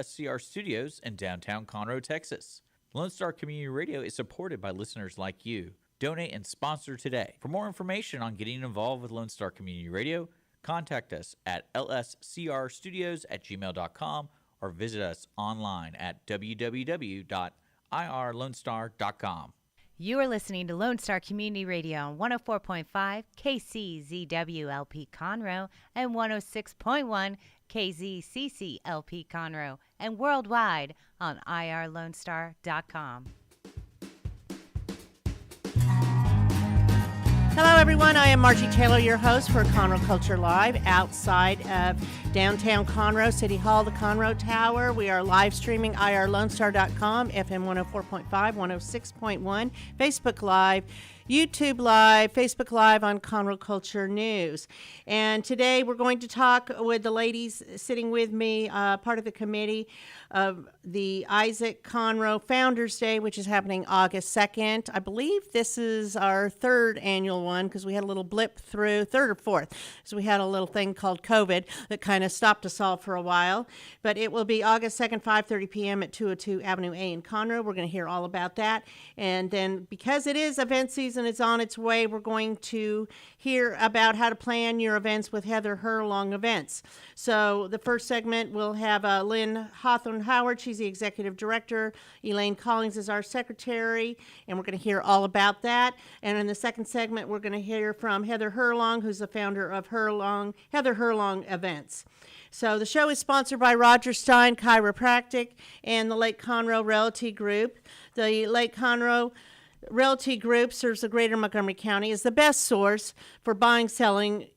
LSCR Studios in downtown Conroe, Texas. Lone Star Community Radio is supported by listeners like you. Donate and sponsor today. For more information on getting involved with Lone Star Community Radio, contact us at lscrstudios@gmail.com or visit us online at www.irlonestar.com. You are listening to Lone Star Community Radio on 104.5 KCZWLP Conroe and 106.1 KZCCLP Conroe and worldwide on irlonestar.com. Hello, everyone. I am Margie Taylor, your host for Conroe Culture Live outside of downtown Conroe, City Hall, the Conroe Tower. We are live streaming irlonestar.com, FM 104.5, 106.1, Facebook Live, YouTube Live, Facebook Live on Conroe Culture News. And today we're going to talk with the ladies sitting with me, part of the committee of the Isaac Conroe Founders Day, which is happening August 2nd. I believe this is our third annual one because we had a little blip through, third or fourth. So we had a little thing called COVID that kind of stopped us all for a while. But it will be August 2nd, 5:30 p.m. at 202 Avenue A in Conroe. We're going to hear all about that. And then because it is event season, it's on its way, we're going to hear about how to plan your events with Heather Herlong Events. So the first segment we'll have Lynn Hawthorne Howard. She's the executive director. Elaine Collings is our secretary, and we're going to hear all about that. And in the second segment, we're going to hear from Heather Herlong, who's the founder of Heather Herlong Events. So the show is sponsored by Roger Stein Chiropractic and the Lake Conroe Realty Group. The Lake Conroe Realty Group serves the greater Montgomery County as the best source for buying, selling,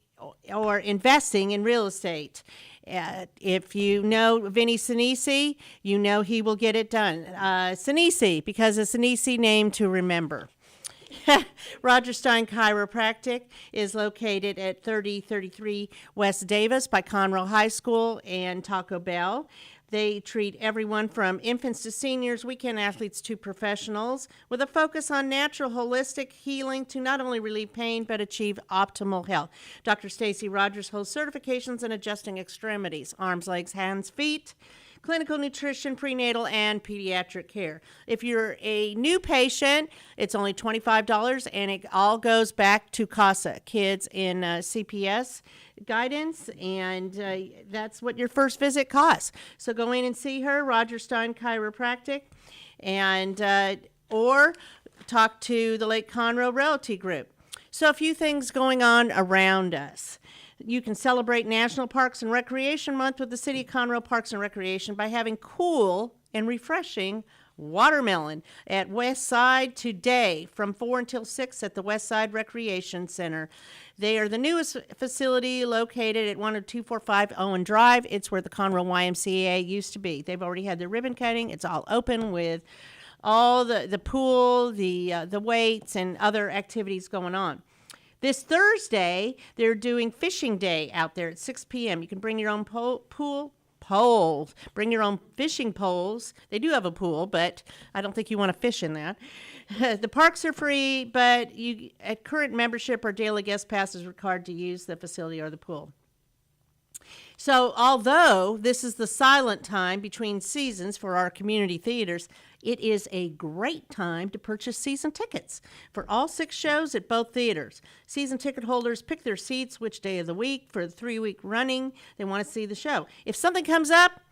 or investing in real estate. If you know Vinny Sinisi, you know he will get it done. Sinisi, because a Sinisi name to remember. Roger Stein Chiropractic is located at 3033 West Davis by Conroe High School and Taco Bell. They treat everyone from infants to seniors, weekend athletes to professionals, with a focus on natural, holistic healing to not only relieve pain, but achieve optimal health. Dr. Stacy Rogers holds certifications in adjusting extremities, arms, legs, hands, feet, clinical nutrition, prenatal, and pediatric care. If you're a new patient, it's only $25, and it all goes back to CASA, kids in CPS guidance, and that's what your first visit costs. So go in and see her, Roger Stein Chiropractic, and or talk to the Lake Conroe Realty Group. So a few things going on around us. You can celebrate National Parks and Recreation Month with the City of Conroe Parks and Recreation by having cool and refreshing watermelon at West Side today from 4 until 6 at the West Side Recreation Center. They are the newest facility located at 10245 Owen Drive. It's where the Conroe YMCA used to be. They've already had their ribbon cutting. It's all open with all the pool, the weights, and other activities going on. This Thursday, they're doing fishing day out there at 6 p.m. You can bring your own poles. Bring your own fishing poles. They do have a pool, but I don't think you want to fish in that. The parks are free, but at current membership or daily guest pass is required to use the facility or the pool. So although this is the silent time between seasons for our community theaters, it is a great time to purchase season tickets for all 6 shows at both theaters. Season ticket holders pick their seats which day of the week for the 3-week running they want to see the show. If something comes up,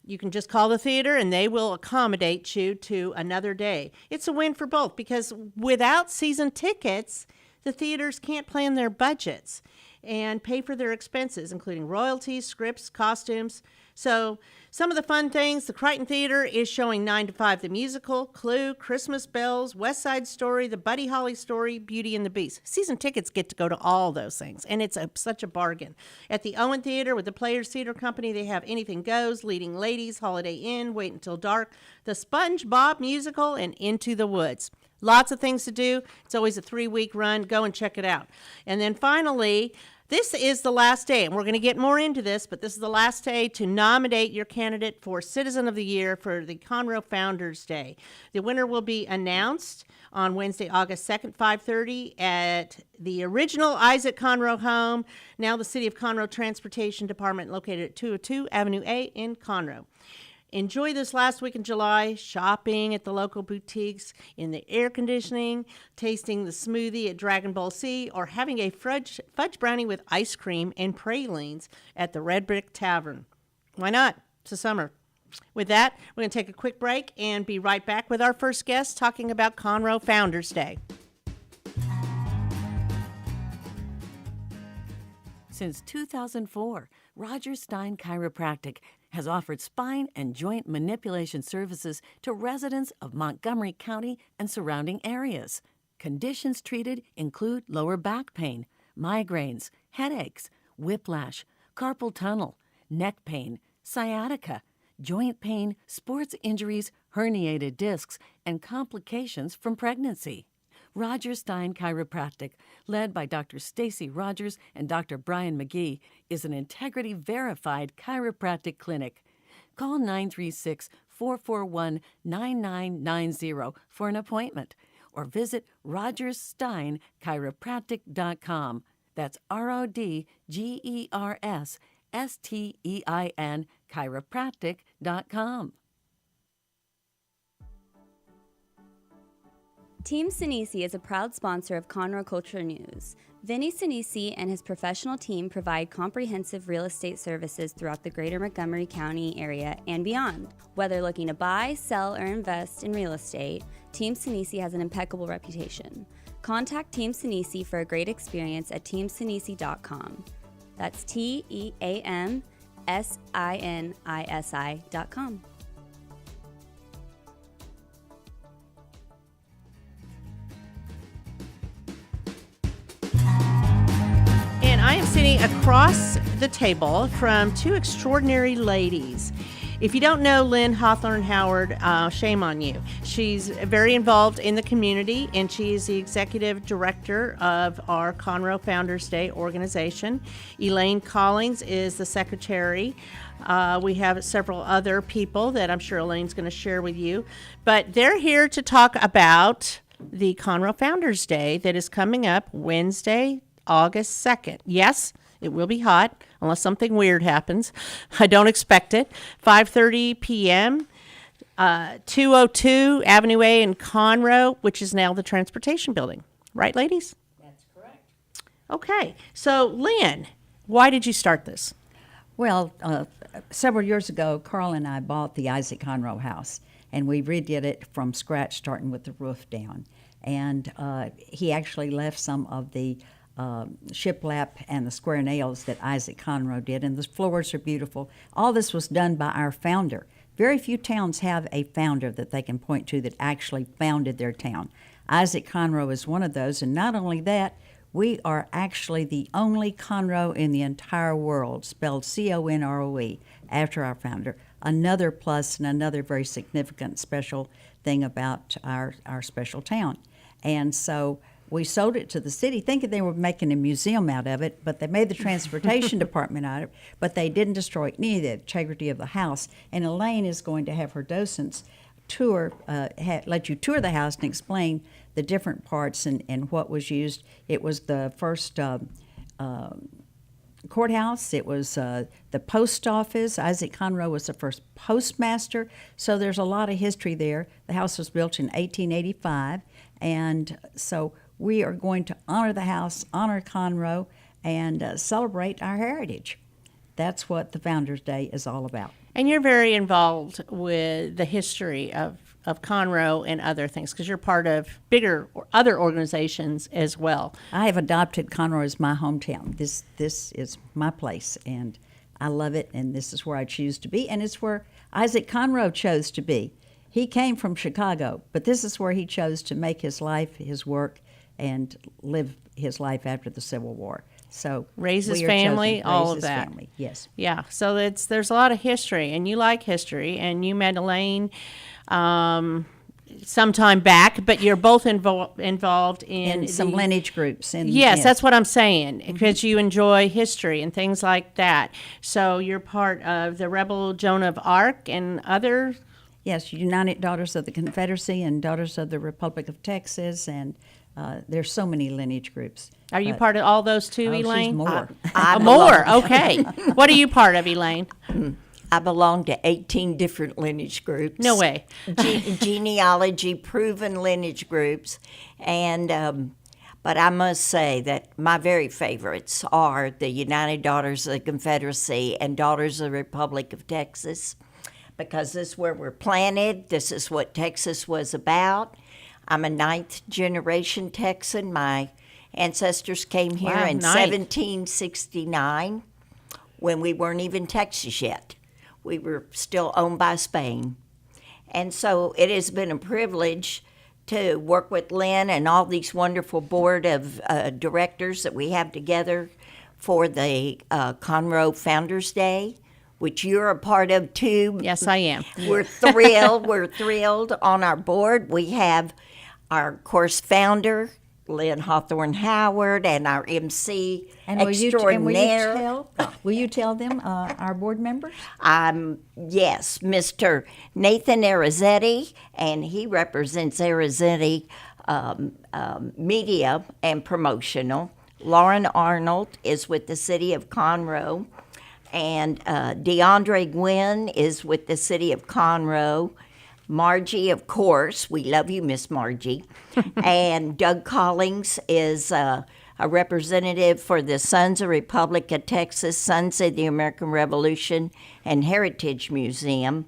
you can just call the theater and they will accommodate you to another day. It's a win for both because without season tickets, the theaters can't plan their budgets and pay for their expenses, including royalties, scripts, costumes. So some of the fun things, the Crichton Theater is showing 9 to 5, the musical, Clue, Christmas Bells, West Side Story, the Buddy Holly Story, Beauty and the Beast. Season tickets get to go to all those things, and it's such a bargain. At the Owen Theater with the Players Theater Company, they have Anything Goes, Leading Ladies, Holiday Inn, Wait Until Dark, the SpongeBob Musical, and Into the Woods. Lots of things to do. It's always a 3-week run. Go and check it out. And then finally, this is the last day, and we're going to get more into this, but this is the last day to nominate your candidate for Citizen of the Year for the Conroe Founders Day. The winner will be announced on Wednesday, August 2nd, 5:30 at the original Isaac Conroe home, now the City of Conroe Transportation Department, located at 202 Avenue A in Conroe. Enjoy this last week in July, shopping at the local boutiques, in the air conditioning, tasting the smoothie at Dragon Bowl C, or having a fudge brownie with ice cream and pralines at the Red Brick Tavern. Why not? It's the summer. With that, we're going to take a quick break and be right back with our first guest talking about Conroe Founders Day. Since 2004, Roger Stein Chiropractic has offered spine and joint manipulation services to residents of Montgomery County and surrounding areas. Conditions treated include lower back pain, migraines, headaches, whiplash, carpal tunnel, neck pain, sciatica, joint pain, sports injuries, herniated discs, and complications from pregnancy. Roger Stein Chiropractic, led by Dr. Stacy Rogers and Dr. Brian McGee, is an integrity-verified chiropractic clinic. Call 936-441-9990 for an appointment or visit rogerssteinchiropractic.com. That's RODGERSSTEIN chiropractic.com. Team Sinisi is a proud sponsor of Conroe Culture News. Vinny Sinisi and his professional team provide comprehensive real estate services throughout the greater Montgomery County area and beyond. Whether looking to buy, sell, or invest in real estate, Team Sinisi has an impeccable reputation. Contact Team Sinisi for a great experience at teamsinisi.com. That's TEAMSINISI.com. I am sitting across the table from two extraordinary ladies. If you don't know Lynn Hawthorne Howard, shame on you. She's very involved in the community, and she is the executive director of our Conroe Founders Day organization. Elaine Collings is the secretary. We have several other people that I'm sure Elaine's going to share with you. But they're here to talk about the Conroe Founders Day that is coming up Wednesday, August 2nd. Yes, it will be hot unless something weird happens. I don't expect it. 5:30 p.m., 202 Avenue A in Conroe, which is now the Transportation Building. Right, ladies? That's correct. Okay. So, Lynn, why did you start this? Well, several years ago, Carl and I bought the Isaac Conroe house, and we redid it from scratch, starting with the roof down. And he actually left some of the shiplap and the square nails that Isaac Conroe did, and the floors are beautiful. All this was done by our founder. Very few towns have a founder that they can point to that actually founded their town. Isaac Conroe is one of those, and not only that, we are actually the only Conroe in the entire world, spelled Conroe, after our founder. Another plus and another very significant special thing about our special town. And so we sold it to the city thinking they were making a museum out of it, but they made the transportation department out of it, but they didn't destroy any of the integrity of the house. And Elaine is going to have her docents let you tour the house and explain the different parts and what was used. It was the first courthouse. It was the post office. Isaac Conroe was the first postmaster. So there's a lot of history there. The house was built in 1885, and so we are going to honor the house, honor Conroe, and celebrate our heritage. That's what the Founders Day is all about. And you're very involved with the history of Conroe and other things, because you're part of bigger or other organizations as well. I have adopted Conroe as my hometown. This is my place, and I love it, and this is where I choose to be, and it's where Isaac Conroe chose to be. He came from Chicago, but this is where he chose to make his life, his work, and live his life after the Civil War. So raise his family, all of that. Family, yes. Yeah. So there's a lot of history, and you like history, and you met Elaine sometime back, but you're both involved in some lineage groups. Yes, that's what I'm saying, because you enjoy history and things like that. So you're part of the Rebel Joan of Arc and other. Yes, United Daughters of the Confederacy and Daughters of the Republic of Texas, and there's so many lineage groups. Are you part of all those too, Elaine? She's more. More, okay. What are you part of, Elaine? I belong to 18 different lineage groups. No way. Genealogy proven lineage groups. And but I must say that my very favorites are the United Daughters of the Confederacy and Daughters of the Republic of Texas, because this is where we're planted. This is what Texas was about. I'm a 9th generation Texan. My ancestors came here in 1769 when we weren't even Texas yet. We were still owned by Spain. And so it has been a privilege to work with Lynn and all these wonderful board of directors that we have together for the Conroe Founders Day, which you're a part of too. Yes, I am. We're thrilled. We're thrilled on our board. We have our course founder, Lynn Hawthorne Howard, and our MC extraordinaire. Will you tell them, our board members? Yes, Mr. Nathan Arizetti, and he represents Arizetti Media and Promotional. Lauren Arnold is with the City of Conroe, and DeAndre Guin is with the City of Conroe. Margie, of course, we love you, Miss Margie. And Doug Collings is a representative for the Sons of Republic of Texas, Sons of the American Revolution, and Heritage Museum.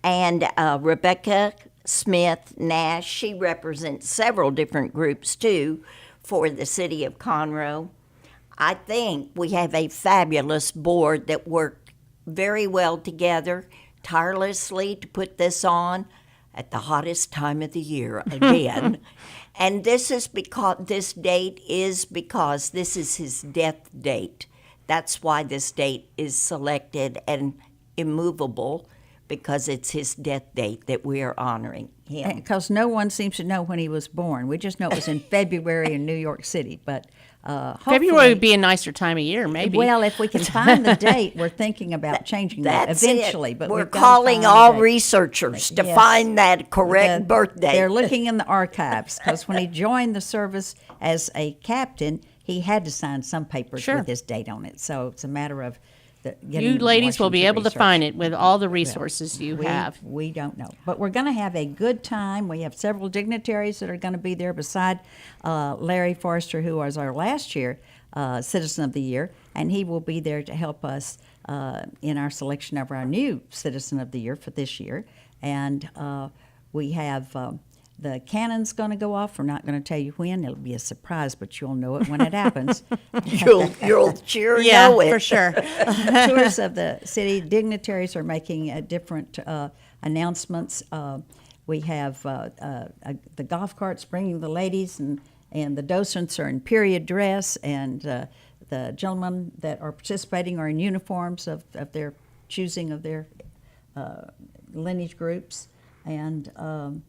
And Rebecca Smith Nash, she represents several different groups, too, for the City of Conroe. I think we have a fabulous board that worked very well together, tirelessly to put this on at the hottest time of the year again. And this is because this is his death date. That's why this date is selected and immovable, because it's his death date that we are honoring him. Because no one seems to know when he was born. We just know it was in February in New York City, but February would be a nicer time of year, maybe. Well, if we can find the date, we're thinking about changing that eventually. But we're calling all researchers to find that correct birthday. They're looking in the archives, because when he joined the service as a captain, he had to sign some papers with his date on it. So it's a matter of you ladies will be able to find it with all the resources you have. We don't know. But we're going to have a good time. We have several dignitaries that are going to be there beside Larry Forrester, who was our last year Citizen of the Year, and he will be there to help us in our selection of our new Citizen of the Year for this year. And we have the cannon's going to go off. We're not going to tell you when. It'll be a surprise, but you'll know it when it happens. You'll sure know it. For sure. Tours of the city. Dignitaries are making different announcements. We have the golf carts bringing the ladies, and the docents are in period dress, and the gentlemen that are participating are in uniforms of their choosing of their lineage groups, and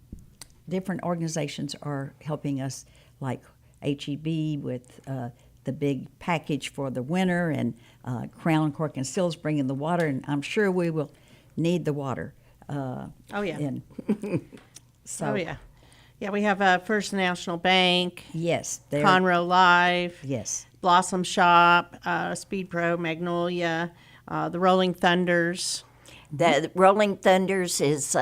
different organizations are helping us, like HEB with the big package for the winter, and Crown, Cork, and Stills bringing the water, and I'm sure we will need the water. Oh, yeah. So, Yeah, we have First National Bank. Yes. Conroe Live. Yes. Blossom Shop, Speed Pro, Magnolia, the Rolling Thunders. The Rolling Thunders is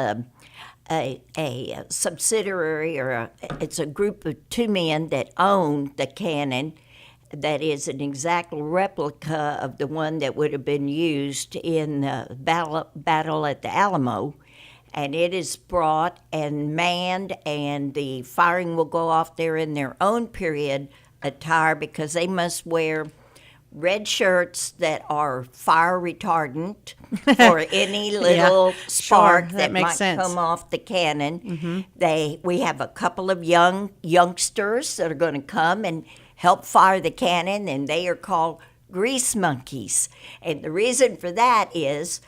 a subsidiary, or it's a group of two men that own the cannon that is an exact replica of the one that would have been used in the battle at the Alamo. And it is brought and manned, and the firing will go off there in their own period attire, because they must wear red shirts that are fire retardant for any little spark that might come off the cannon. Mm-hmm. We have a couple of youngsters that are going to come and help fire the cannon, and they are called grease monkeys. And the reason for that is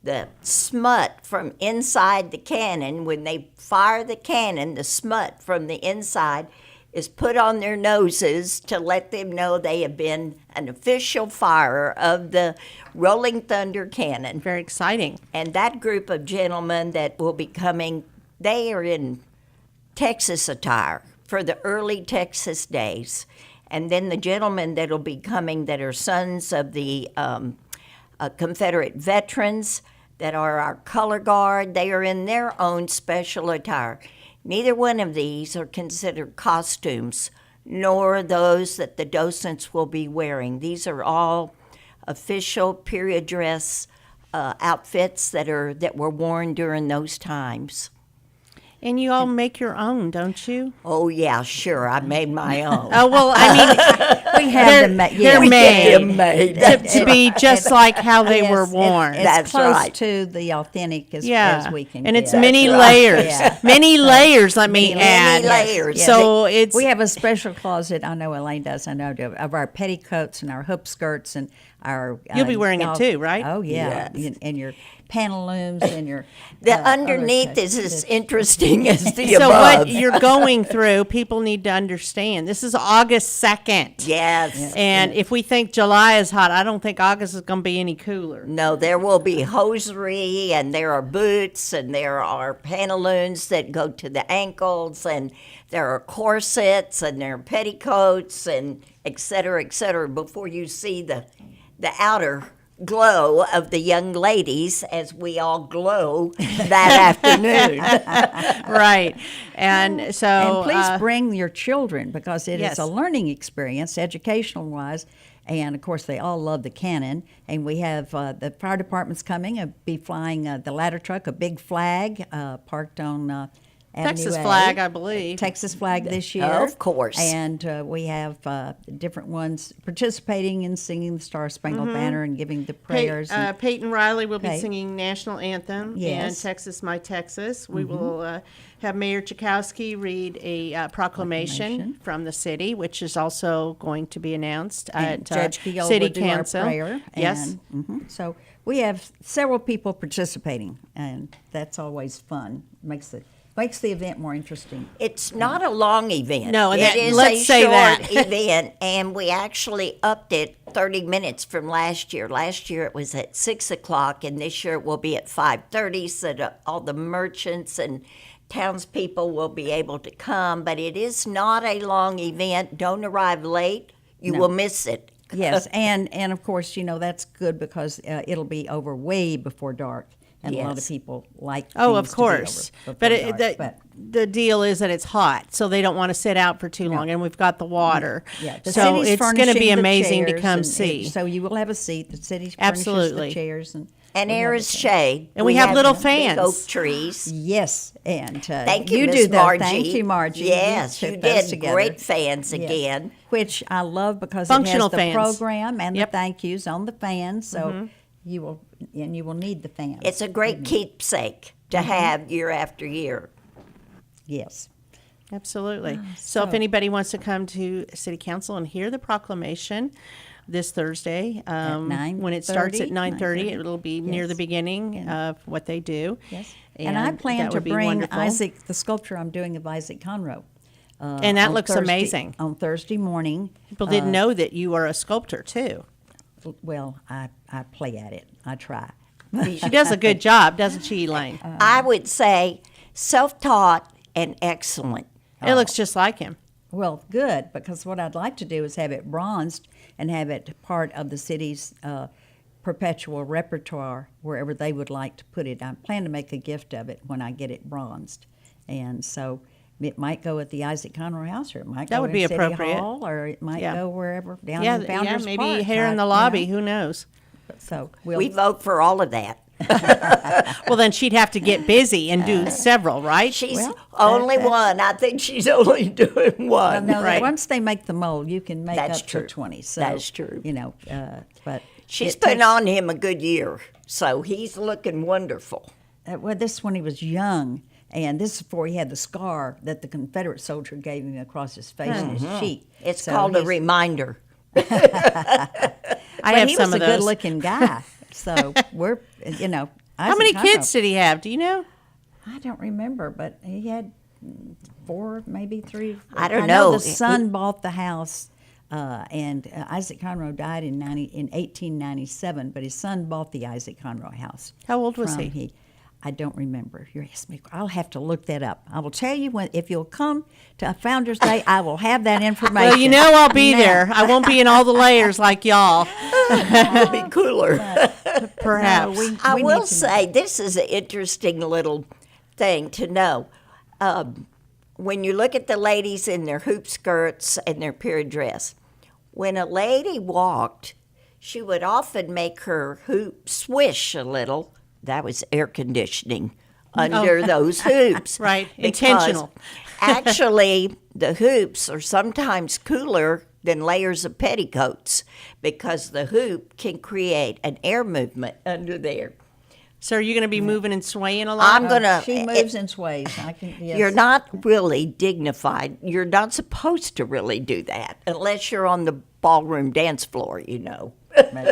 the smut from inside the cannon, when they fire the cannon, the smut from the inside is put on their noses to let them know they have been an official firer of the Rolling Thunder cannon. Very exciting. And that group of gentlemen that will be coming, they are in Texas attire for the early Texas days. And then the gentlemen that will be coming that are sons of the Confederate veterans, that are our color guard. They are in their own special attire. Neither one of these are considered costumes, nor those that the docents will be wearing. These are all official period dress outfits that were worn during those times. And you all make your own, don't you? Oh yeah, sure. I made my own. Oh well, I mean, We have them made. they're We get them made made. to be just like how they were worn. It's That's close right. to the authentic as we can and get. it's many right. layers, Yeah. many layers. Let me add. layers. Yeah, So it's we have a special closet. I know Elaine does. I know of our petticoats and our hoop skirts and our. You'll be wearing it y'all- too, right? Oh yeah, and your pantaloons and your. The other underneath coats. is as interesting as the so above. what you're going through. People need to understand. This is August 2nd. Yes. And if we think July is hot, I don't think August is going to be any cooler. No, there will be hosiery, and there are boots, and there are pantaloons that go to the ankles, and there are corsets, and there are petticoats, and et cetera, before you see the outer glow of the young ladies as we all glow that afternoon. Right. And so. And please bring your children because it yes. is a learning experience, educational wise. And of course, they all love the cannon. And we have the fire department's coming, be flying the ladder truck, a big flag parked on Texas Avenue A. flag, I believe. Texas flag this year. Of course. And we have different ones participating in singing the Star Spangled Banner and giving the prayers. and- Peyton Riley will be Pey- singing National Anthem Yes. and Texas, My Texas. We will have Mayor Chakowski read a proclamation from the city, which is also going to be announced and at Judge Guil City will do Council. our prayer. Yes. And, so we have several people participating, and that's always fun. Makes the event more interesting. It's not a long event. No, and it that- is let's a say short that. event, and we actually upped it 30 minutes from last year. Last year it was at 6 o'clock, and this year it will be at 5:30, so that all the merchants and townspeople will be able to come. But it is not a long event. Don't arrive late. You will miss it. Yes, and of course, that's good because it'll be over way before dark. And a lot of Yes. people like Oh, things of course. to be over But, before dark, but the deal is that it's hot, so they don't want to sit out for too long, and we've got the water. yeah, the so city's it's going to furnishing be the amazing to chairs come and see. so you will have a seat. The city furnishes Absolutely. the chairs And we there have is everything. shade. And we have little big fans. oak trees. Yes, and Thank you, you Miss do that. Margie. Thank you, Margie. Yes, you put those did. together. Great fans Yes. again. Which I love because Functional it has the fans. program and Yep. the thank yous on the fans. So you will need the fans. It's a great keepsake to have year after year. Yes. Absolutely. So if anybody wants to come to City Council and hear the proclamation this Thursday, when it starts at 9:30, 9:30. it'll be near the beginning of what they do. Yes. And I plan that to would be bring wonderful. Isaac, the sculpture I'm doing of Isaac Conroe. And that on looks Thursday- amazing. On Thursday morning. People didn't know that you are a sculptor too. Well, I play at it. I try. She does a good job, doesn't she, Elaine? I would say self-taught and excellent. It looks just like him. Well, good, because what I'd like to do is have it bronzed and have it part of the city's perpetual repertoire wherever they would like to put it. I plan to make a gift of it when I get it bronzed. And so it might go at the Isaac Conroe House, or it might That go would in be City appropriate. Hall, or it might Yeah. go wherever down Yeah, in Founders maybe Park. here in the lobby. Who knows? So We vote for all of that. Well, then she'd have to get busy and do several, right? She's Well, only one. I think she's only doing one. no, Right. once they make the mold, you can make That's up true. to 20. So, That's true. But She's it putting takes- on him a good year, so he's looking wonderful. Well, this is when he was young, and this is before he had the scar that the Confederate soldier gave him across his face and his cheek. It's So called a he's- reminder. I but have he some was of a those. good-looking guy. So we're, How many Isaac kids Conroe- did he have? Do you know? I don't remember, but he had 4, maybe 3. I don't know. know. The son bought the house, and Isaac Conroe died in 1897, but his son bought the Isaac Conroe house. How old was from he? I don't remember. You're asking me. I'll have to look that up. I will tell you if you'll come to Founders Day, I will have that information. Well, you know I'll be Now- there. I won't be in all the layers like y'all. It'll be cooler. perhaps. I we will need to say this is an interesting little thing to know. When you look at the ladies in their hoop skirts and their period dress, when a lady walked, she would often make her hoop swish a little. That was air conditioning under those hoops. Right, Because intentional. actually, the hoops are sometimes cooler than layers of petticoats because the hoop can create an air movement under there. So are you going to be moving and swaying a lot? I'm going to. She moves and sways. I can. Yes. You're not really dignified. You're not supposed to really do that unless you're on the ballroom dance floor, you know.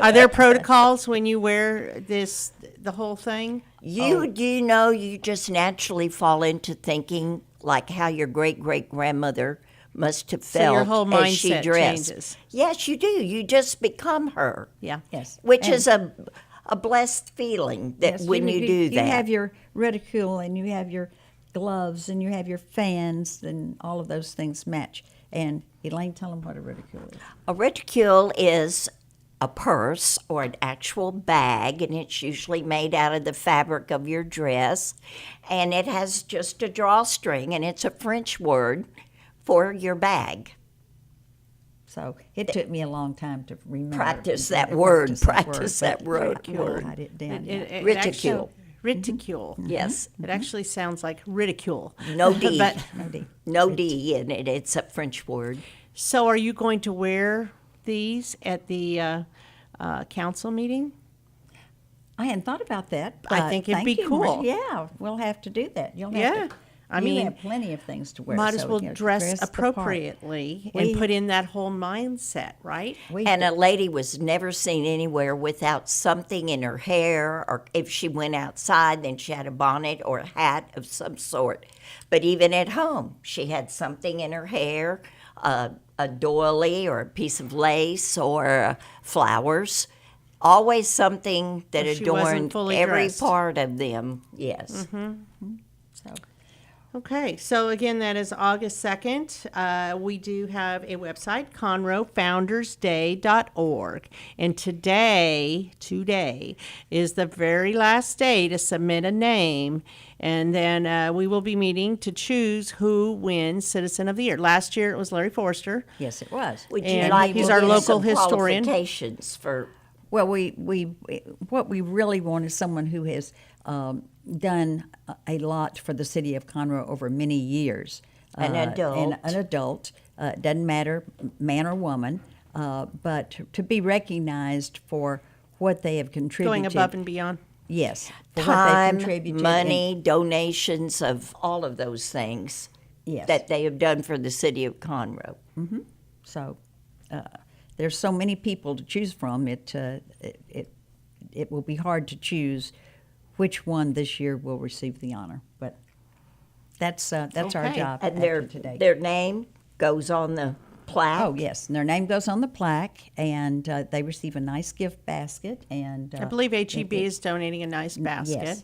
Are there protocols when you wear the whole thing? You know, you just naturally fall into thinking like how your great-great-grandmother must have So your felt whole as she mindset dressed. changes. Yes, you do. You just become her. Yeah. Yes. Which And- is a blessed feeling that yes, when you do that. You have your reticule and you have your gloves and you have your fans and all of those things match. And Elaine, tell them what a reticule is. A reticule is a purse or an actual bag, and it's usually made out of the fabric of your dress, and it has just a drawstring, and it's a French word for your bag. So it took me a long time to remember. Practice to that word. but Practice that word. I write it down. yeah. It actually- Ridicule. Ridicule. Yes. It actually sounds like ridicule. No D. But, No D. No D in it. It's a French word. so are you going to wear these at the council meeting? I hadn't thought about that. I but think it'd thank be you, cool. Margie. Yeah, we'll have to do that. You'll have Yeah. to. I you mean, have plenty of things to wear. Might as so, well you know, dress the part. appropriately We- and put in that whole mindset, right? We And a lady was never seen anywhere without something in her hair, or if she went outside, then she had a bonnet or a hat of some sort. But even at home, she had something in her hair, a doily or a piece of lace or flowers. Always something that Well, she wasn't adorned fully every dressed. part of them. Yes. so, Okay, so again, that is August 2nd. We do have a website, conroefoundersday.org. And today is the very last day to submit a name. And then we will be meeting to choose who wins Citizen of the Year. Last year it was Larry Forster. yes, it was. Would you And like he's to our give local some historian. qualifications for? Well, what we really want is someone who has done a lot for the city of Conroe over many years. An adult. An adult. Doesn't matter, man or woman, but to be recognized for what they have contributed. Going above and beyond. Yes. For what Time, they've contributed. money, donations of all of those things Yes. that they have done for the city of Conroe. So there's so many people to choose from. It will be hard to choose which one this year will receive the honor. But that's our Okay. job And after today. their name goes on the plaque. Oh yes, and their name goes on the plaque, and they receive a nice gift basket. And I believe HEB is donating a nice basket.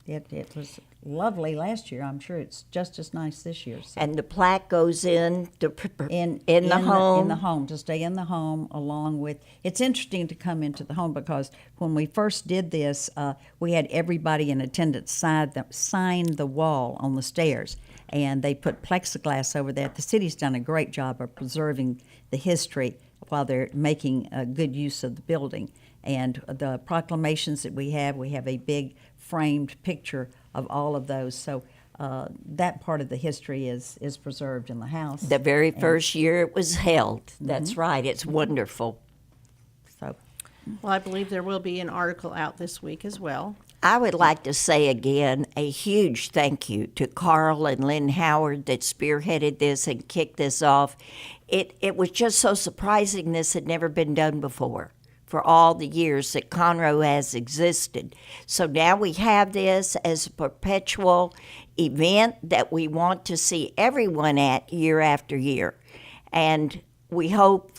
Yes, It was lovely last year. I'm sure it's just as nice this year. So. And the plaque goes in the in the home. in the home, to stay in the home along with. It's interesting to come into the home because when we first did this, we had everybody in attendance sign the wall on the stairs, and they put plexiglass over that. The city's done a great job of preserving the history while they're making good use of the building. And the proclamations that we have a big framed picture of all of those. So that part of the history is preserved in the house. The very first year it was held. That's right. It's wonderful. So Well, I believe there will be an article out this week as well. I would like to say again a huge thank you to Carl and Lynn Howard that spearheaded this and kicked this off. It was just so surprising this had never been done before for all the years that Conroe has existed. So now we have this as a perpetual event that we want to see everyone at year after year. And we hope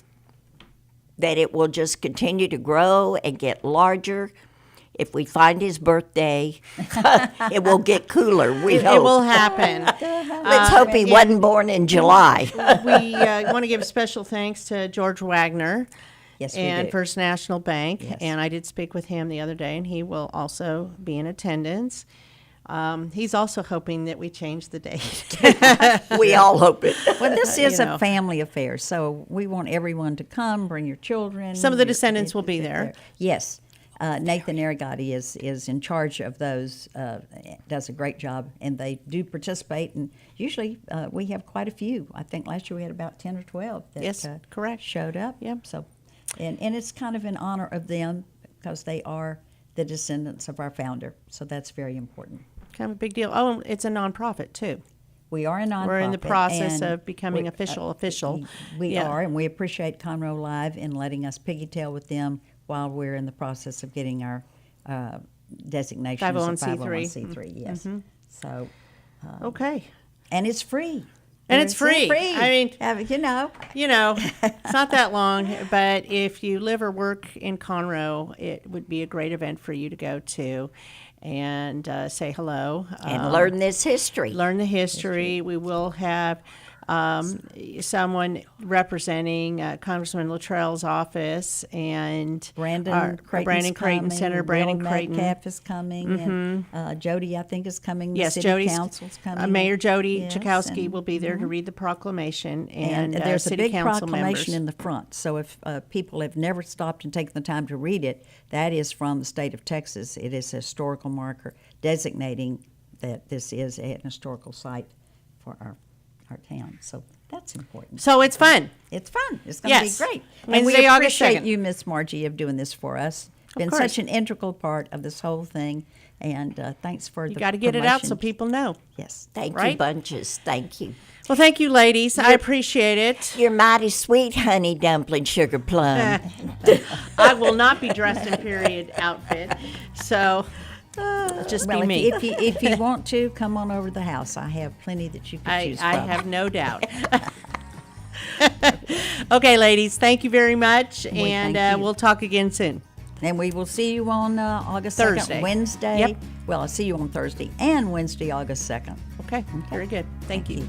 that it will just continue to grow and get larger. If we find his birthday, it will get cooler. We hope. It will happen. Let's hope he wasn't born in July. We want to give special thanks to George Wagner Yes, we and do. First National Bank. Yes. And I did speak with him the other day, and he will also be in attendance. He's also hoping that we change the date. We all hope it. Well, this is know. a family affair, so we want everyone to come. Bring your children. Some of the your- descendants will be there. Yes. Nathan Arigati is in charge of those, does a great job, and they do participate. And usually we have quite a few. I think last year we had about 10 or 12 that Yes, correct. showed up. Yep. So, and it's kind of in honor of them because they are the descendants of our founder. So that's very important. Kind of a big deal. Oh, and it's a nonprofit, too. We are a nonprofit. We're in the process and of becoming we- official. We Yeah. are, and we appreciate Conroe Live in letting us piggytail with them while we're in the process of getting our designation as a 501c3. 501c3. Yes. So, Okay. and it's free. And it's free. I mean, you know, it's not that long, but if you live or work in Conroe, it would be a great event for you to go to and say hello. And learn this history. Learn the history. We will have someone representing Congressman Luttrell's office and Brandon Creighton's Brandon Creighton, coming, Senator Brandon Will Creighton. Metcalf is coming, and Jody, I think, is coming. Yes, the city Jody's council's coming. Mayor Jody Yes, Chakowski and- will be there to read the proclamation, And and there's a city big council proclamation members. in the front. So if people have never stopped and taken the time to read it, that is from the state of Texas. It is a historical marker designating that this is an historical site for our town. So that's important. So it's fun. It's fun. It's going to Yes. be great. And Wednesday, we August appreciate 2nd. you, Miss Margie, of doing this for us. Been course. such an integral part of this whole thing. And thanks for You the got to get it out so promotion. people know. Yes. Thank you, Right? bunches. Thank you. Well, thank you, ladies. I appreciate it. You're mighty sweet, honey dumpling sugar plum. I will not be dressed in period outfit, so just Well, be me. if you want to, come on over to the house. I have plenty that you can choose from. I have no doubt. Okay, ladies, thank you very much, and thank you. we'll talk again soon. And we will see you on August Thursday. 2nd, Wednesday. Yep. Well, I'll see you on Thursday and Wednesday, August 2nd. Okay, very good. Thank you.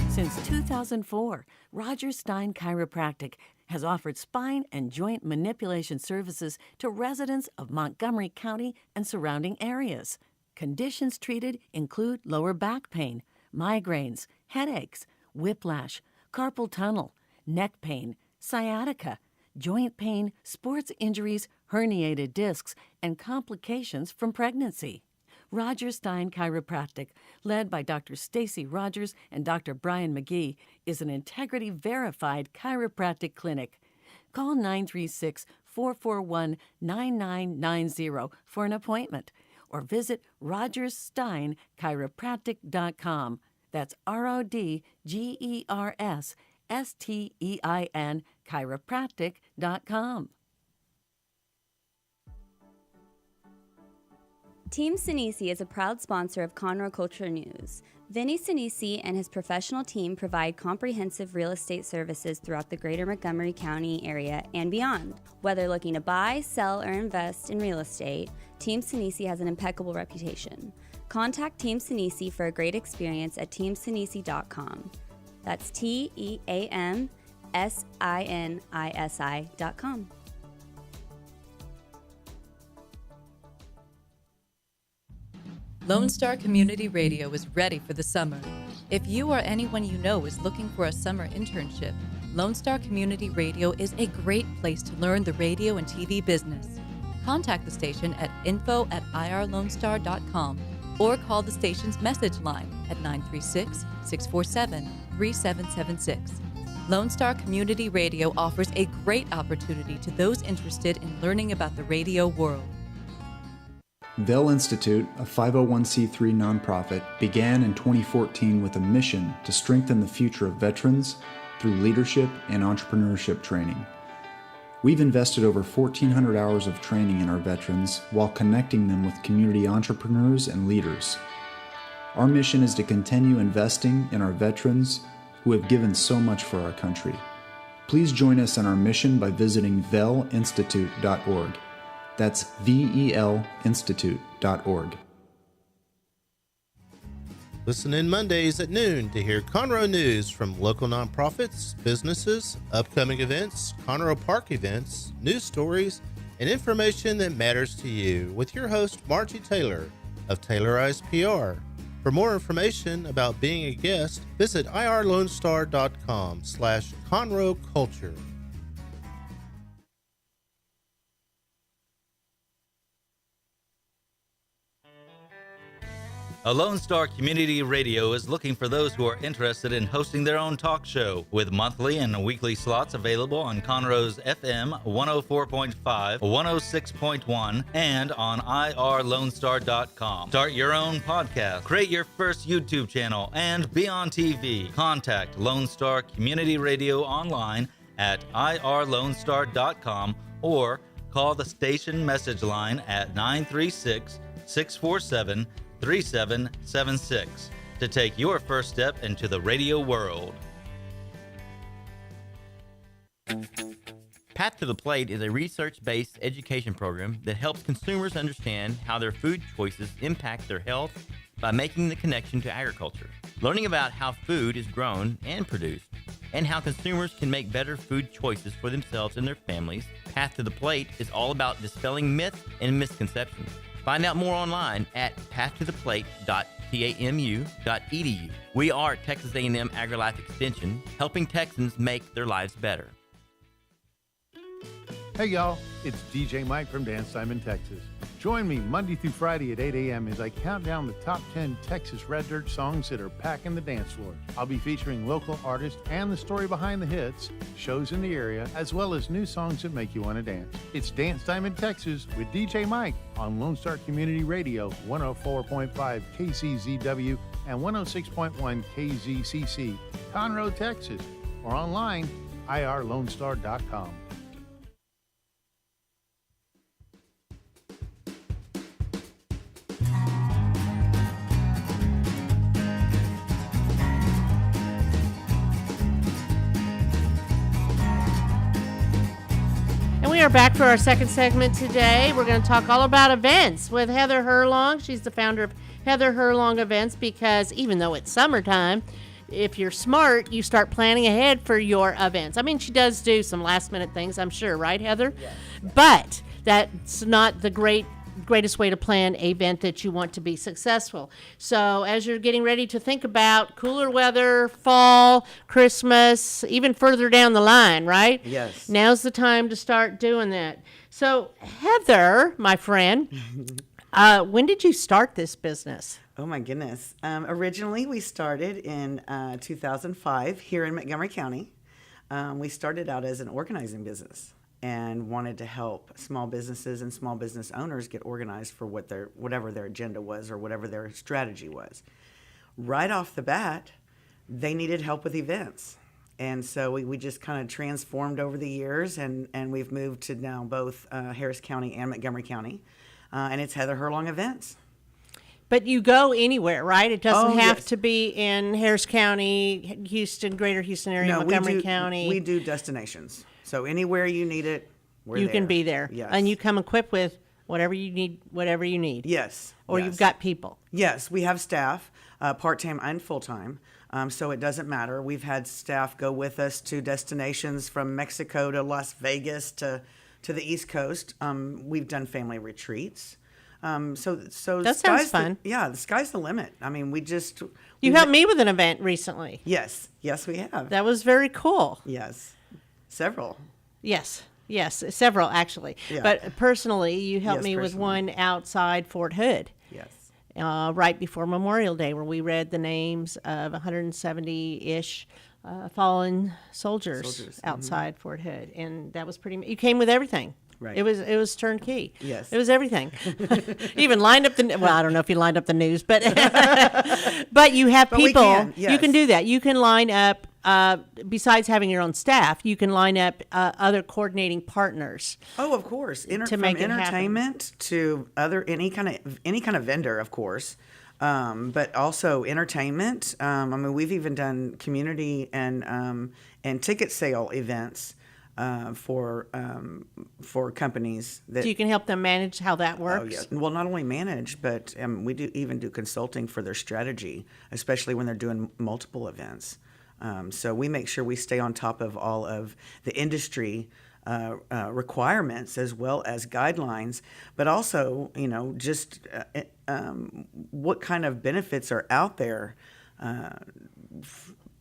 Since 2004, Roger Stein Chiropractic has offered spine and joint manipulation services to residents of Montgomery County and surrounding areas. Conditions treated include lower back pain, migraines, headaches, whiplash, carpal tunnel, neck pain, sciatica, joint pain, sports injuries, herniated discs, and complications from pregnancy. Roger Stein Chiropractic, led by Dr. Stacy Rogers and Dr. Brian McGee, is an integrity-verified chiropractic clinic. Call 936-441-9990 for an appointment or visit rogerssteinchiropractic.com. That's RODGERSSTEIN chiropractic.com. Team Sinisi is a proud sponsor of Conroe Culture News. Vinny Sinisi and his professional team provide comprehensive real estate services throughout the greater Montgomery County area and beyond. Whether looking to buy, sell, or invest in real estate, Team Sinisi has an impeccable reputation. Contact Team Sinisi for a great experience at teamsinisi.com. That's TEAMSINISI.com. Lone Star Community Radio is ready for the summer. If you or anyone you know is looking for a summer internship, Lone Star Community Radio is a great place to learn the radio and TV business. Contact the station at info@irlonestar.com or call the station's message line at 936-647-3776. Lone Star Community Radio offers a great opportunity to those interested in learning about the radio world. Vell Institute, a 501c3 nonprofit, began in 2014 with a mission to strengthen the future of veterans through leadership and entrepreneurship training. We've invested over 1,400 hours of training in our veterans while connecting them with community entrepreneurs and leaders. Our mission is to continue investing in our veterans who have given so much for our country. Please join us in our mission by visiting vellinstitute.org. That's VELinstitute.org. Listen in Mondays at noon to hear Conroe news from local nonprofits, businesses, upcoming events, Conroe Park events, news stories, and information that matters to you with your host, Margie Taylor of Taylorized PR. For more information about being a guest, visit irlonestar.com/Conroe Culture. Lone Star Community Radio is looking for those who are interested in hosting their own talk show, with monthly and weekly slots available on Conroe's FM 104.5, 106.1, and on irlonestar.com. Start your own podcast, create your first YouTube channel, and be on TV. Contact Lone Star Community Radio online at irlonestar.com or call the station message line at 936-647-3776 to take your first step into the radio world. Path to the Plate is a research-based education program that helps consumers understand how their food choices impact their health by making the connection to agriculture. Learning about how food is grown and produced, and how consumers can make better food choices for themselves and their families, Path to the Plate is all about dispelling myths and misconceptions. Find out more online at pathtotheplate.tamu.edu. We are Texas A&M AgriLife Extension, helping Texans make their lives better. Hey y'all, it's DJ Mike from Dance Time in Texas. Join me Monday through Friday at 8 a.m. as I count down the top 10 Texas Red Dirt songs that are packing the dance floor. I'll be featuring local artists and the story behind the hits, shows in the area, as well as new songs that make you want to dance. It's Dance Time in Texas with DJ Mike on Lone Star Community Radio, 104.5 KCZW and 106.1 KZCC, Conroe, Texas, or online, irlonestar.com. We are back for our second segment today. We're going to talk all about events with Heather Herlong. She's the founder of Heather Herlong Events, because even though it's summertime, if you're smart, you start planning ahead for your events. I mean, she does do some last minute things, I'm sure, right, Heather? Yes. But that's not the greatest way to plan an event that you want to be successful. So as you're getting ready to think about cooler weather, fall, Christmas, even further down the line, right? Yes. Now's the time to start doing that. So Heather, my friend, when did you start this business? Oh my goodness. Originally we started in 2005 here in Montgomery County. We started out as an organizing business and wanted to help small businesses and small business owners get organized for whatever their agenda was or whatever their strategy was. Right off the bat, they needed help with events. And so we just kind of transformed over the years, and we've moved to now both Harris County and Montgomery County. And it's Heather Herlong Events. But you go anywhere, right? It doesn't have to be in Harris County, Houston, Greater Houston area, Montgomery County. We do destinations. So anywhere you need it, we're you there. can be there. Yes. And you come equipped with whatever you need. Yes. Or yes. You've got people. Yes, we have staff, part-time and full-time. So it doesn't matter. We've had staff go with us to destinations from Mexico to Las Vegas to the East Coast. We've done family retreats. So that sounds fun. The sky's the limit. I mean, You helped me with an event recently. Yes, we have. That was very cool. Yes, several. Yes, several actually. Yeah. But personally, you helped me with one outside Fort Hood. Yes. Right before Memorial Day, where we read the names of 170-ish fallen soldiers outside Fort Hood, and that was pretty. You came with everything. Right. It was turnkey. Yes. It was everything. Even lined up I don't know if you lined up the news, but but you have people. Yes. You can do that. You can line up. Besides having your own staff, you can line up other coordinating partners. Oh, of course. From entertainment to any kind of vendor, of course. But also entertainment. I mean, we've even done community and ticket sale events. for companies that. So you can help them manage how that works? Oh, yeah. Well, not only manage, but we do consulting for their strategy, especially when they're doing multiple events. So we make sure we stay on top of all of the industry requirements as well as guidelines, but also, just what kind of benefits are out there.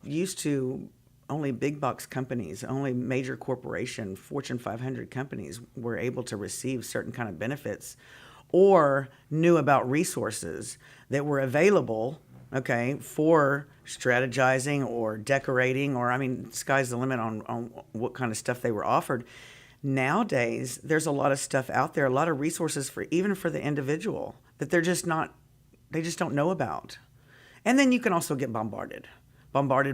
Used to only big box companies, only major corporation, Fortune 500 companies were able to receive certain kind of benefits or knew about resources that were available, okay, for strategizing or decorating, or sky's the limit on what kind of stuff they were offered. Nowadays, there's a lot of stuff out there, a lot of resources even for the individual that they just don't know about. And then you can also get bombarded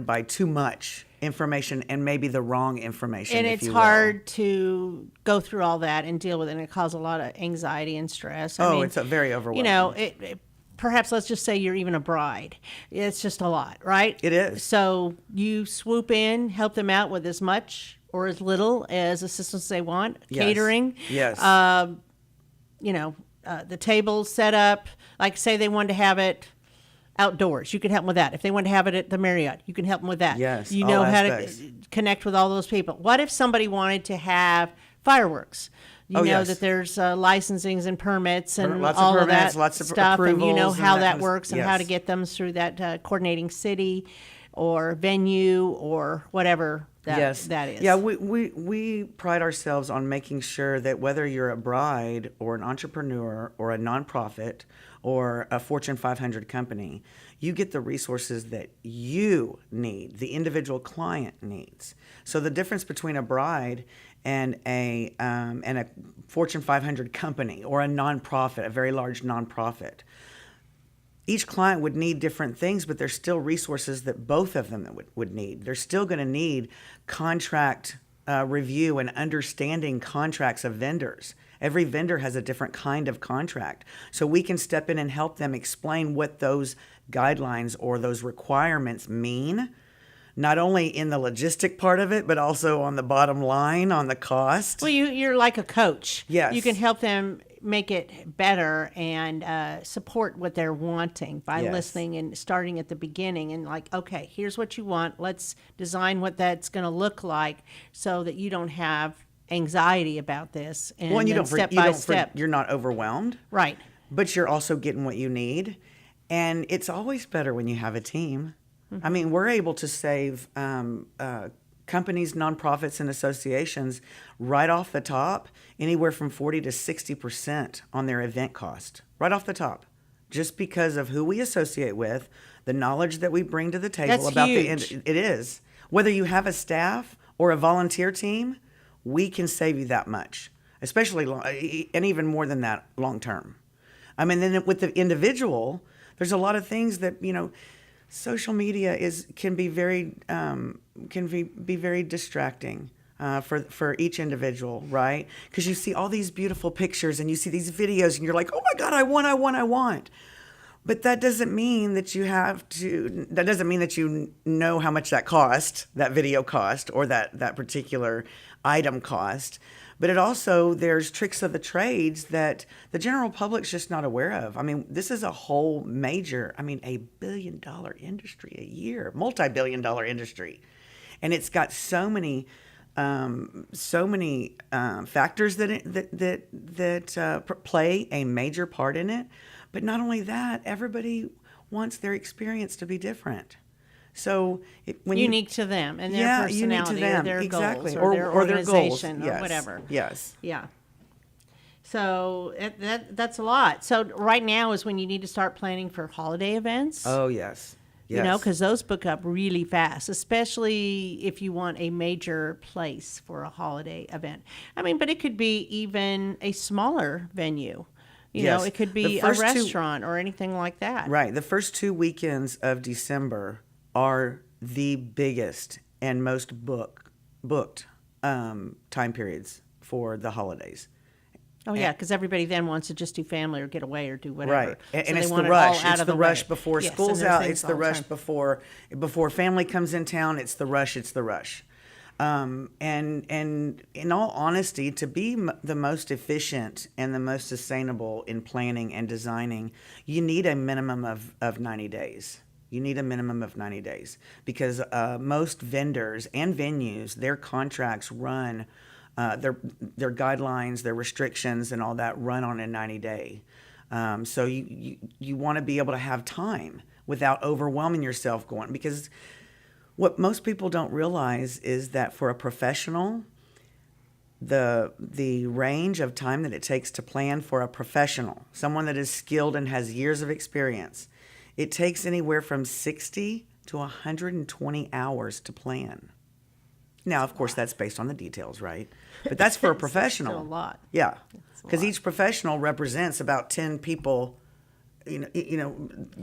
by too much information and maybe the wrong information. And it's hard to go through all that and deal with it, and it causes a lot of anxiety and stress. It's a very overwhelming. Perhaps let's just say you're even a bride. It's just a lot, right? It is. So you swoop in, help them out with as much or as little as assistance they want. Yes. Catering. Yes. The tables set up. Like say they wanted to have it outdoors. You can help them with that. If they want to have it at the Marriott, you can help them with that. Yes. You know how to connect with all those people. What if somebody wanted to have fireworks? That there's licensings and permits and lots all of permits, that lots of stuff, and you know approvals how and that works and how to get them through that coordinating city or venue or whatever that is. Yeah, we pride ourselves on making sure that whether you're a bride or an entrepreneur or a nonprofit or a Fortune 500 company, you get the resources that you need, the individual client needs. So the difference between a bride and a Fortune 500 company or a nonprofit, a very large nonprofit, each client would need different things, but there's still resources that both of them would need. They're still going to need contract review and understanding contracts of vendors. Every vendor has a different kind of contract. So we can step in and help them explain what those guidelines or those requirements mean, not only in the logistic part of it, but also on the bottom line, on the cost. Well, you're like a coach. Yes. You can help them make it better and support what they're wanting by listening and starting at the beginning and okay, here's what you want. Let's design what that's going to look like so that you don't have anxiety about this. And you don't step by step. You're not overwhelmed. Right. But you're also getting what you need. And it's always better when you have a team. Mm-hmm. We're able to save companies, nonprofits, and associations right off the top anywhere from 40 to 60% on their event cost, right off the top, just because of who we associate with, the knowledge that we bring to the table. That's about huge. It is. Whether you have a staff or a volunteer team, we can save you that much, especially and even more than that long term. Then with the individual, there's a lot of things that social media can be very distracting for each individual, right? Because you see all these beautiful pictures and you see these videos and you're like, oh my God, I want. But that doesn't mean that you know how much that video cost, or that particular item cost. But there's tricks of the trades that the general public's just not aware of. This is a whole major, a $1 billion industry a year, multi-billion-dollar industry. And it's got so many factors that play a major part in it. But not only that, everybody wants their experience to be different. So unique to them and their personality or their goals or their organization or whatever. Yes. Yeah. So that's a lot. So right now is when you need to start planning for holiday events. Oh, yes. Because those book up really fast, especially if you want a major place for a holiday event. But it could be even a smaller venue. It could be a restaurant or anything like that. Right. The first 2 weekends of December are the biggest and most booked time periods for the holidays. Oh, yeah, because everybody then wants to just do family or get away or do whatever. Right, and so it's the rush. It's the rush before school's out. It's the rush before family comes in town. It's the rush. And in all honesty, to be the most efficient and the most sustainable in planning and designing, you need a minimum of 90 days. You need a minimum of 90 days because most vendors and venues, their contracts run, their guidelines, their restrictions, and all that run on a 90-day. So you want to be able to have time without overwhelming yourself going, because what most people don't realize is that for a professional, the range of time that it takes to plan for a professional, someone that is skilled and has years of experience, it takes anywhere from 60 to 120 hours to plan. Now, of course, that's based on the details, right? But that's for a professional. Still a lot. Yeah, because each professional represents about 10 people. And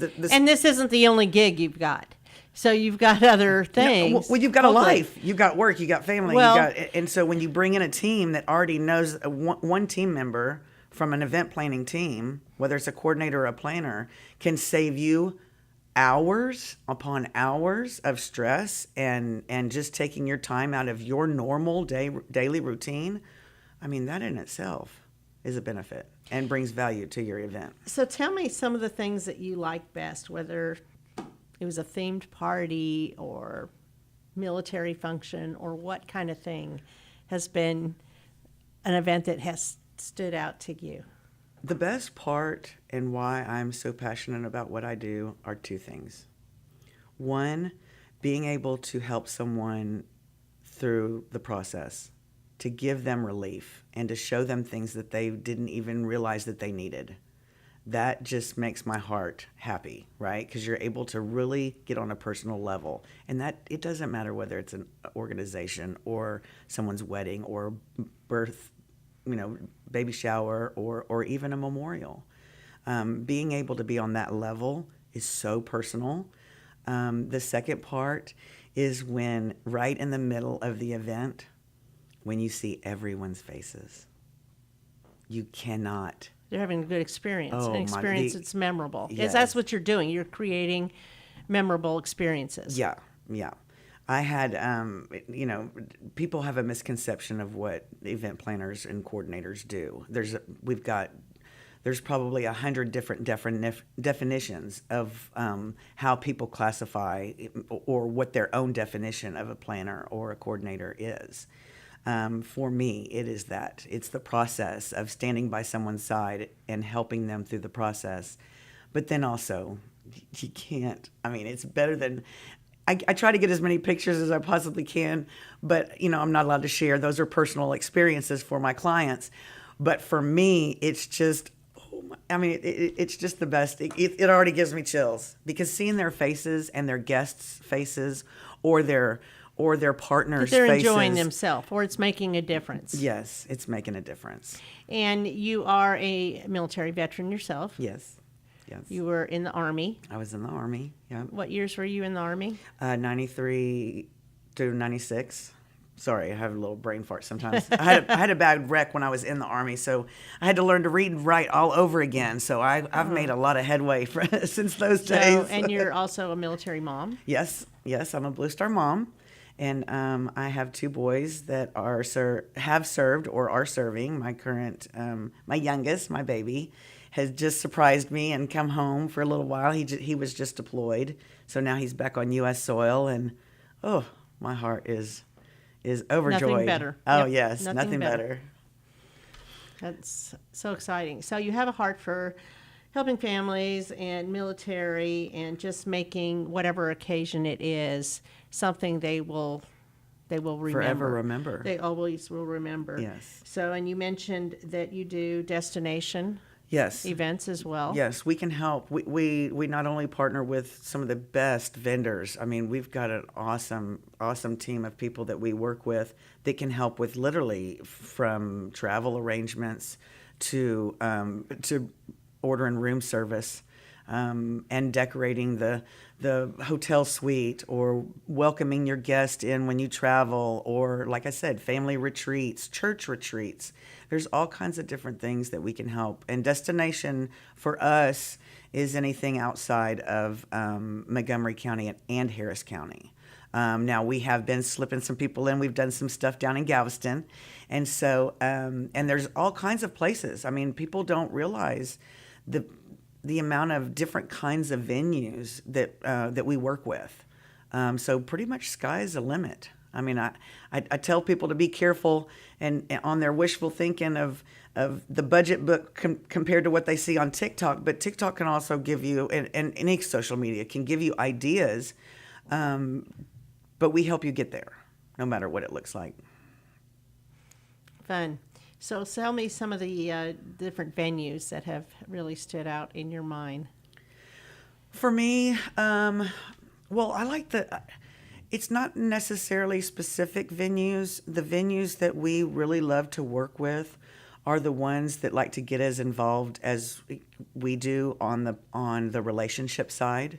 this isn't the only gig you've got. So you've got other things. Well, you've got a life. You've got work. You got family. Well, and so when you bring in a team that already knows one team member from an event planning team, whether it's a coordinator or a planner, can save you hours upon hours of stress and just taking your time out of your normal daily routine. I mean, that in itself is a benefit and brings value to your event. So tell me some of the things that you like best, whether it was a themed party or military function, or what kind of thing has been an event that has stood out to you? The best part and why I'm so passionate about what I do are two things. One, being able to help someone through the process, to give them relief and to show them things that they didn't even realize that they needed. That just makes my heart happy, right? Because you're able to really get on a personal level. And that it doesn't matter whether it's an organization or someone's wedding or birth, baby shower or even a memorial. Being able to be on that level is so personal. The second part is when right in the middle of the event, when you see everyone's faces. You cannot... They're having a good experience, an experience that's memorable. Yes. That's what you're doing. You're creating memorable experiences. Yeah. I had, people have a misconception of what event planners and coordinators do. There's probably 100 different definitions of how people classify or what their own definition of a planner or a coordinator is. For me, it is that. It's the process of standing by someone's side and helping them through the process. But then also, you can't, it's better than, I try to get as many pictures as I possibly can, but, I'm not allowed to share. Those are personal experiences for my clients. But for me, it's just, it's just the best. It already gives me chills because seeing their faces and their guests' faces or their partners' they're faces. Enjoying themselves, or it's making a difference. Yes, it's making a difference. And you are a military veteran yourself. Yes. You were in the Army. I was in the Army, yeah. What years were you in the Army? 93 to 96. Sorry, I have a little brain fart sometimes. I had a bad wreck when I was in the Army, so I had to learn to read and write all over again. So I've made a lot of headway since those days. And you're also a military mom? Yes, I'm a Blue Star mom. And I have two boys that have served or are serving. My youngest, my baby, has just surprised me and come home for a little while. He was just deployed, so now he's back on U.S. soil, and my heart is overjoyed. Nothing better. Oh yep. yes, nothing better. That's so exciting. So you have a heart for helping families and military, and just making whatever occasion it is something they will remember. Forever remember. They always will remember. Yes. So, and you mentioned that you do destination events as well. Yes, we can help. We not only partner with some of the best vendors. We've got an awesome team of people that we work with that can help with literally from travel arrangements to ordering room service. And decorating the hotel suite, or welcoming your guest in when you travel, or like I said, family retreats, church retreats. There's all kinds of different things that we can help. And destination for us is anything outside of Montgomery County and Harris County. Now we have been slipping some people in. We've done some stuff down in Galveston, and so and there's all kinds of places. I mean, people don't realize the amount of different kinds of venues that we work with. So pretty much sky's the limit. I mean, I tell people to be careful and on their wishful thinking of the budget book compared to what they see on TikTok. But TikTok can also give you, and any social media can give you ideas, but we help you get there, no matter what it looks like. Fun. So tell me some of the different venues that have really stood out in your mind. For me, well, I like it's not necessarily specific venues. The venues that we really love to work with are the ones that like to get as involved as we do on the relationship side,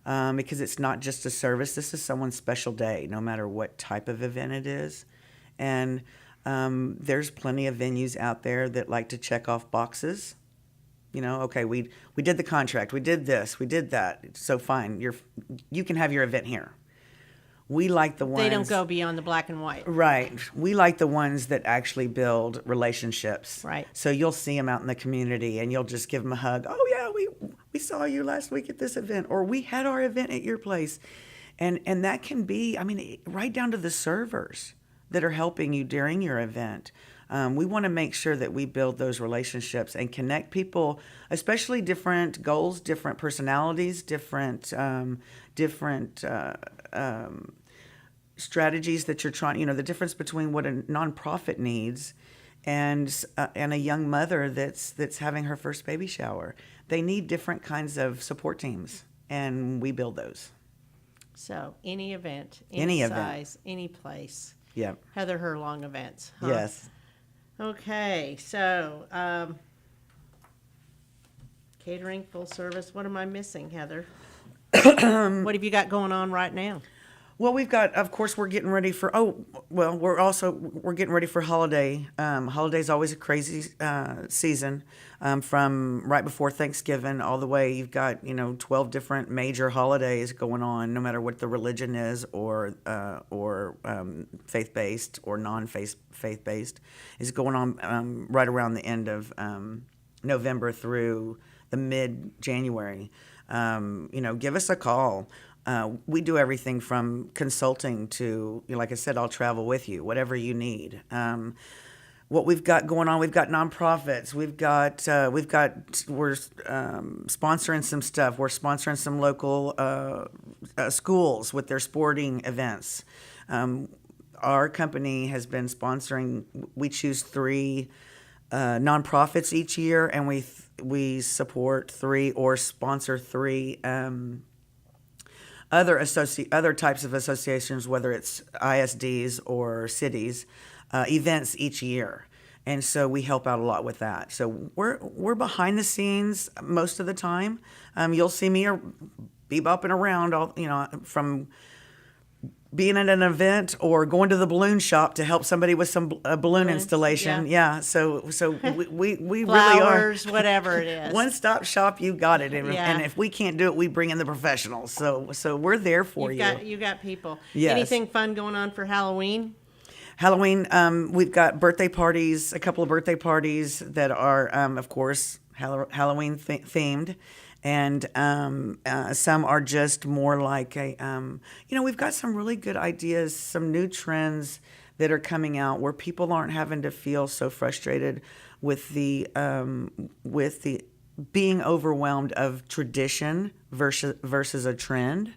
because it's not just a service. This is someone's special day, no matter what type of event it is. And there's plenty of venues out there that like to check off boxes. You know, okay, we did the contract, we did this, we did that. So fine, you can have your event here. We like the ones... They don't go beyond the black and white. Right. We like the ones that actually build relationships. Right. So you'll see them out in the community and you'll just give them a hug. Oh, yeah, we saw you last week at this event, or we had our event at your place. And that can be, I mean, right down to the servers that are helping you during your event. We want to make sure that we build those relationships and connect people, especially different goals, different personalities, different strategies that you're trying. You know, the difference between what a nonprofit needs and a young mother that's having her first baby shower. They need different kinds of support teams, and we build those. So any event, any size, event. any place. Yep. Heather Herlong Events. Huh? Yes. Okay, so catering, full service. What am I missing, Heather? What have you got going on right now? Well, we've got, of course, we're getting ready for, we're getting ready for holiday. Holiday's always a crazy season, from right before Thanksgiving all the way. You've got, 12 different major holidays going on, no matter what the religion is or faith-based or non-faith-based, is going on right around the end of November through the mid-January. Give us a call. We do everything from consulting to, like I said, I'll travel with you, whatever you need. What we've got going on, we've got nonprofits, we're sponsoring some stuff. We're sponsoring some local schools with their sporting events. Our company has been sponsoring. We choose 3 nonprofits each year, and we support 3 or sponsor 3. Other types of associations, whether it's ISDs or cities, events each year, and so we help out a lot with that. So we're behind the scenes most of the time. You'll see me bebopping around, from being at an event or going to the balloon shop to help somebody with some balloon installation. Yeah. So we really are. Flowers, whatever it is. One-stop shop, you got it. And if we can't do it, we bring in the professionals. So we're there for you. You got people. Yes. Anything fun going on for Halloween? Halloween, we've got birthday parties, a couple of birthday parties that are, of course, Halloween themed. And some are just more like we've got some really good ideas, some new trends that are coming out where people aren't having to feel so frustrated with the being overwhelmed of tradition versus a trend.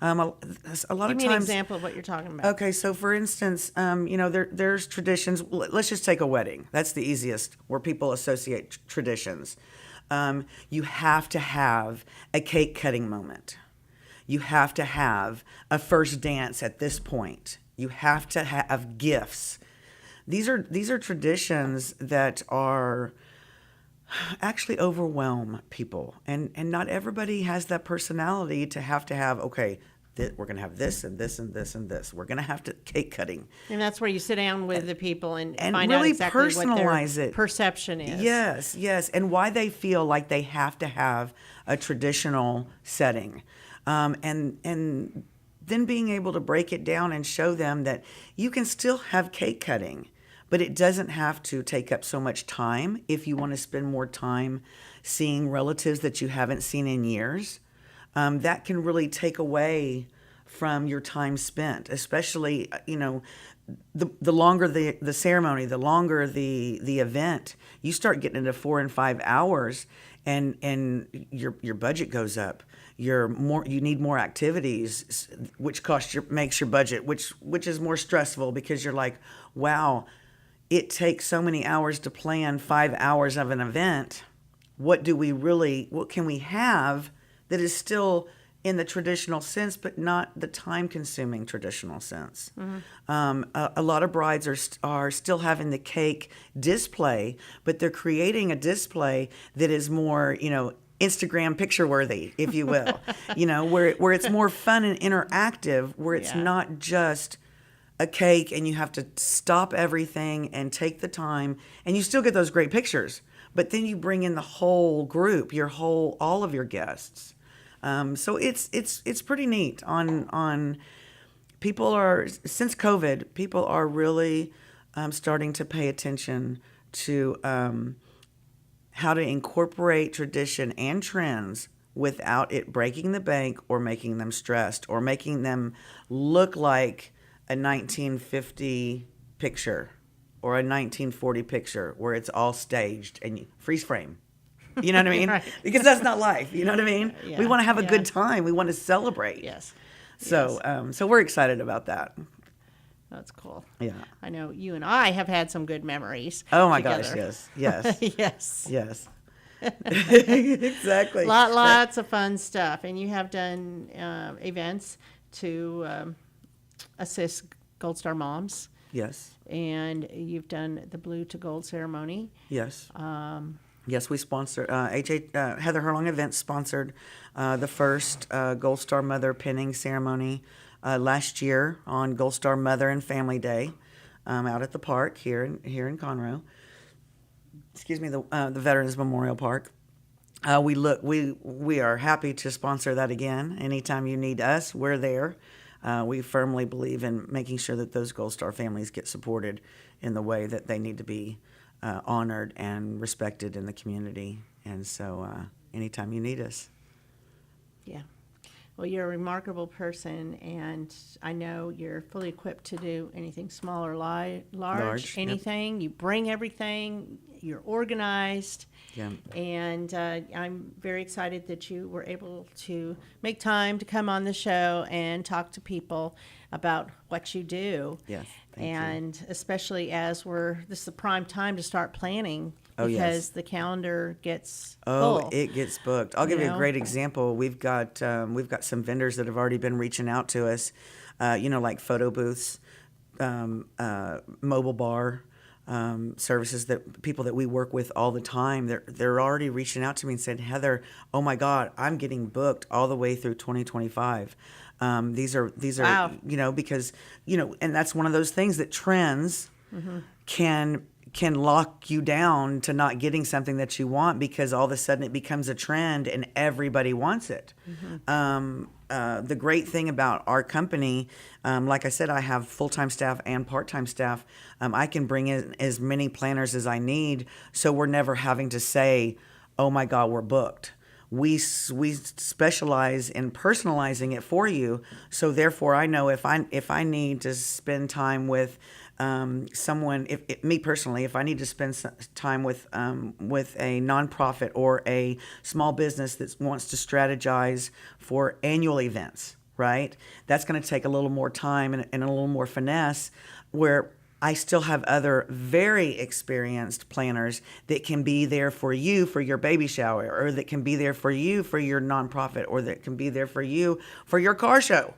A lot Give of me times, an example of what you're talking about. Okay, so for instance, there's traditions. Let's just take a wedding. That's the easiest, where people associate traditions. You have to have a cake cutting moment. You have to have a first dance at this point. You have to have gifts. These are traditions that are actually overwhelm people, and not everybody has that personality to have okay, we're going to have this and this and this and this. We're going to have cake cutting. And that's where you sit down with the people and find really out exactly personalize what their it. Perception is. Yes, and why they feel like they have to have a traditional setting. And then being able to break it down and show them that you can still have cake cutting, but it doesn't have to take up so much time if you want to spend more time seeing relatives that you haven't seen in years. That can really take away from your time spent, especially, the longer the ceremony, the longer the event, you start getting into 4 and 5 hours, and your budget goes up. You need more activities, which makes your budget, which is more stressful, because you're like, wow, it takes so many hours to plan 5 hours of an event. What can we have that is still in the traditional sense, but not the time-consuming traditional sense? A lot of brides are still having the cake display, but they're creating a display that is more, Instagram picture worthy, if you will, where it's more fun and interactive, where it's not just a cake and you have to stop everything and take the time, and you still get those great pictures, but then you bring in the whole group, all of your guests. So it's pretty neat. Since COVID, people are really starting to pay attention to how to incorporate tradition and trends without it breaking the bank or making them stressed or making them look like a 1950 picture or a 1940 picture where it's all staged and you freeze frame. You know what I mean? Right. Because that's not life. You know what I mean? Yeah. We want to have a good time. We want to celebrate. Yes. So, so we're excited about that. That's cool. Yeah. I know you and I have had some good memories. Oh my together. gosh, yes. Yes. Yes. Exactly. Lots of fun stuff. And you have done events to assist Gold Star moms. Yes. And you've done the Blue to Gold ceremony. Yes. Yes, we sponsor, Heather Herlong Events sponsored the first Gold Star Mother pinning ceremony last year on Gold Star Mother and Family Day out at the park here in Conroe. Excuse me, the Veterans Memorial Park. We are happy to sponsor that again. Anytime you need us, we're there. We firmly believe in making sure that those Gold Star families get supported in the way that they need to be honored and respected in the community. And so anytime you need us. Yeah. Well, you're a remarkable person, and I know you're fully equipped to do anything small or large, anything. Yep. You bring everything. You're organized. Yeah. And I'm very excited that you were able to make time to come on the show and talk to people about what you do. Yes. And especially as this is the prime time to start planning. Oh, because yes. the calendar gets full. It gets booked. I'll give you a great example. We've got some vendors that have already been reaching out to us, like photo booths, mobile bar services, that people that we work with all the time. They're already reaching out to me and saying, Heather, oh my God, I'm getting booked all the way through 2025. These are wow. Because and that's one of those things that trends can lock you down to not getting something that you want, because all of a sudden it becomes a trend and everybody wants it. The great thing about our company, like I said, I have full-time staff and part-time staff. I can bring in as many planners as I need, so we're never having to say, oh my God, we're booked. We specialize in personalizing it for you, so therefore I know if I need to spend time with someone, me personally, if I need to spend time with a nonprofit or a small business that wants to strategize for annual events, right? That's going to take a little more time and a little more finesse, where I still have other very experienced planners that can be there for you for your baby shower, or that can be there for you for your nonprofit, or that can be there for you for your car show,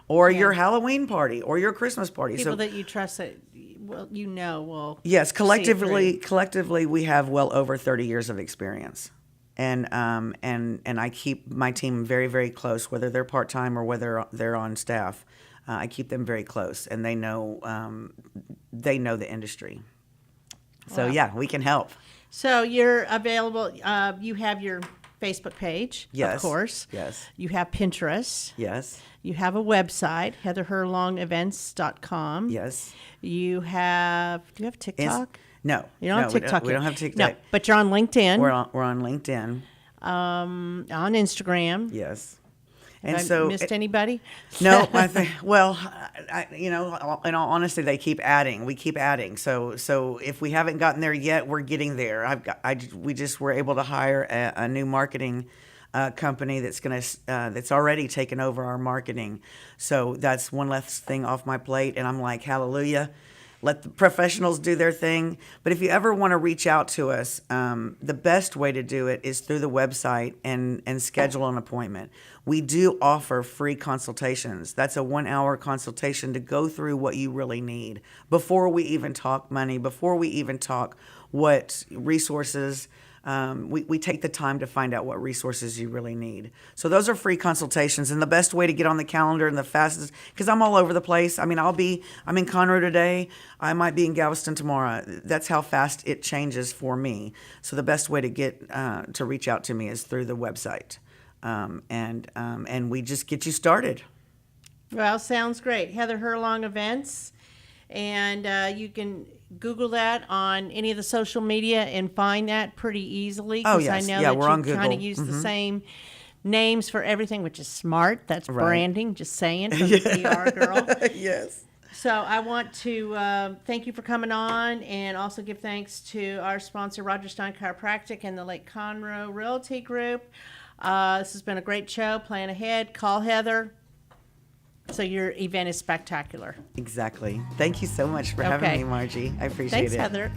or your Halloween party, or your Christmas party. People that you trust that will yes, collectively we have well over 30 years of experience, and I keep my team very, very close, whether they're part-time or whether they're on staff. I keep them very close, and they know the industry. So Wow. yeah, we can help. So you're available. You have your Facebook page, Yes. of course. Yes. You have Pinterest. Yes. You have a website, heatherherlongevents.com. Yes. You have, do you have TikTok? No. You don't have TikTok We yet. don't have TikTok. No, but you're on LinkedIn. We're on LinkedIn. On Instagram. Yes. Have And I so missed anybody? No, I think. Well, in all honesty, they keep adding. We keep adding. So if we haven't gotten there yet, we're getting there. We just were able to hire a new marketing company that's already taken over our marketing. So that's one less thing off my plate, and I'm like, hallelujah. Let the professionals do their thing. But if you ever want to reach out to us, the best way to do it is through the website and schedule an appointment. We do offer free consultations. That's a 1-hour consultation to go through what you really need before we even talk money, before we even talk what resources. We take the time to find out what resources you really need. So those are free consultations, and the best way to get on the calendar and the fastest, because I'm all over the place. I mean, I'm in Conroe today. I might be in Galveston tomorrow. That's how fast it changes for me. So the best way to get to reach out to me is through the website, and we just get you started. Well, sounds great. Heather Herlong Events. And you can Google that on any of the social media and find that pretty easily. Oh, 'cause yes. I know Yeah, that we're you on Google. kind of use the same names for everything, which is smart. That's Right. branding, just saying, from the PR girl. Yes. So I want to thank you for coming on, and also give thanks to our sponsor, Roger Stein Chiropractic and the Lake Conroe Realty Group. This has been a great show. Plan ahead. Call Heather. So your event is spectacular. Exactly. Thank you so much for having Okay. me, Margie. I appreciate Thanks, it. Heather.